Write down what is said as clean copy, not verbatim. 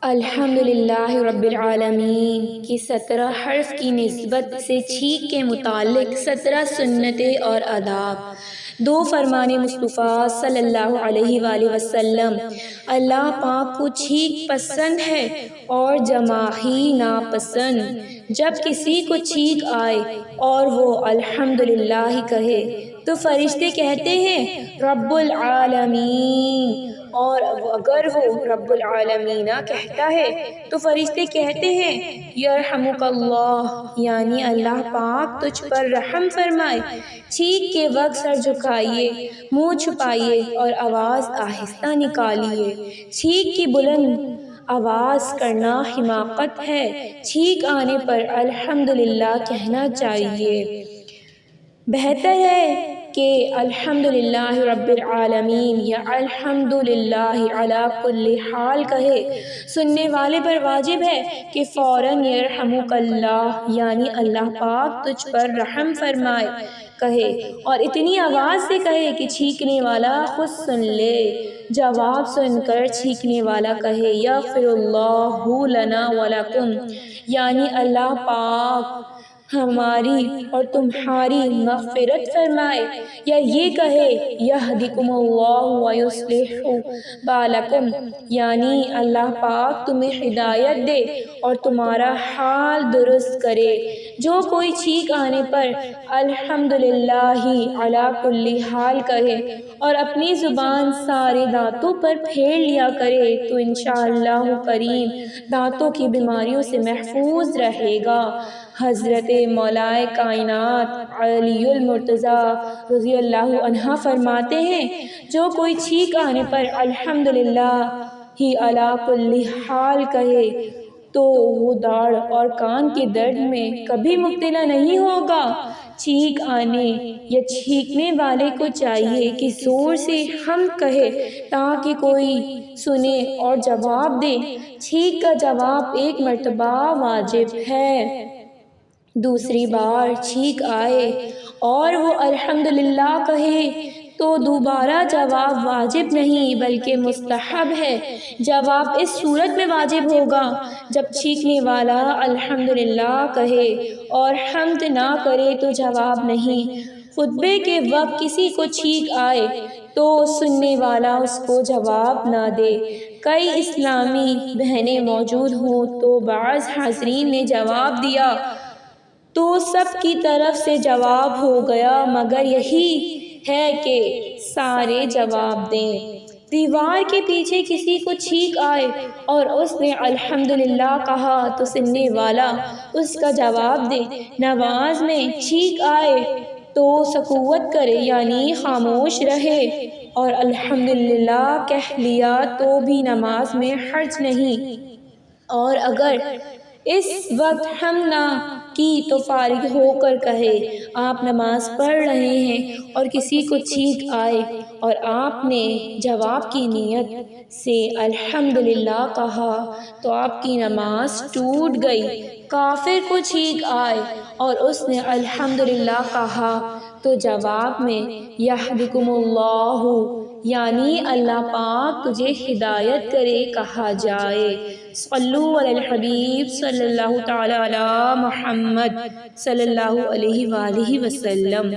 الحمدللہ رب العالمین کی 17 حرف کی نسبت سے چھینک کے متعلق 17 سنتیں اور آداب۔ دو فرمان مصطفیٰ صلی اللہ علیہ وآلہ وسلم۔ اللہ پاک کو چھینک پسند ہے اور جماحی ناپسند۔ جب کسی کو چھینک آئے اور وہ الحمدللہ کہے تو فرشتے کہتے ہیں رب العالمین، اور اگر وہ رب العالمین کہتا ہے تو فرشتے کہتے ہیں یرحمک اللہ، یعنی اللہ پاک تجھ پر رحم فرمائے۔ چھینک کے وقت سر جھکائیے، منہ چھپائیے اور آواز آہستہ نکالیے۔ چھینک کی بلند آواز کرنا حماقت ہے۔ چھینک آنے پر الحمدللہ کہنا چاہیے۔ بہتر ہے کہ الحمدللہ رب العالمین یا الحمدللہ علی کل حال کہے۔ سننے والے پر واجب ہے کہ فوراً یرحمک اللہ، یعنی اللہ پاک تجھ پر رحم فرمائے کہے، اور اتنی آواز سے کہے کہ چھینکنے والا خود سن لے۔ جواب سن کر چھینکنے والا کہے یغفر اللہ لنا ولکم، یعنی اللہ پاک ہماری اور تمہاری مغفرت فرمائے، یا یہ کہے یہدکم اللہ ویصلح بالکم، یعنی اللہ پاک تمہیں ہدایت دے اور تمہارا حال درست کرے۔ جو کوئی چھینک آنے پر الحمدللہ علی کل حال کہے اور اپنی زبان سارے دانتوں پر پھیر لیا کرے تو انشاءاللہ کریم دانتوں کی بیماریوں سے محفوظ رہے گا۔ حضرت مولائے کائنات علی المرتضیٰ رضی اللہ عنہ فرماتے ہیں جو کوئی چھینک آنے پر الحمدللہ علی کل حال کہے تو وہ داڑھ اور کان کے درد میں کبھی مبتلا نہیں ہوگا۔ چھینک آنے یا چھینکنے والے کو چاہیے کہ زور سے حمد کہے تاکہ کوئی سنے اور جواب دے۔ چھینک کا جواب ایک مرتبہ واجب ہے۔ دوسری بار چھینک آئے اور وہ الحمدللہ کہے تو دوبارہ جواب واجب نہیں بلکہ مستحب ہے۔ جواب اس صورت میں واجب ہوگا جب چھینکنے والا الحمدللہ کہے اور حمد نہ کرے تو جواب نہیں۔ خطبے کے وقت کسی کو چھینک آئے تو سننے والا اس کو جواب نہ دے۔ کئی اسلامی بہنیں موجود ہوں تو بعض حاضرین نے جواب دیا تو سب کی طرف سے جواب ہو گیا، مگر یہی ہے کہ سارے جواب دیں۔ دیوار کے پیچھے کسی کو چھینک آئے اور اس نے الحمدللہ کہا تو سننے والا اس کا جواب دے۔ نماز میں چھینک آئے تو سکوت کرے، یعنی خاموش رہے، اور الحمدللہ کہہ لیا تو بھی نماز میں حرج نہیں، اور اگر اس وقت حمد نہ کی تو فارغ ہو کر کہے۔ آپ نماز پڑھ رہے ہیں اور کسی کو چھینک آئے اور آپ نے جواب کی نیت سے الحمدللہ کہا تو آپ کی نماز ٹوٹ گئی۔ کافر کو چھینک آئے اور اس نے الحمدللہ کہا تو جواب میں یہدکم اللہ، یعنی اللہ پاک تجھے ہدایت کرے کہا جائے۔ صلو علی الحبیب صلی اللہ تعالی علی محمد صلی اللہ علیہ وآلہ وسلم۔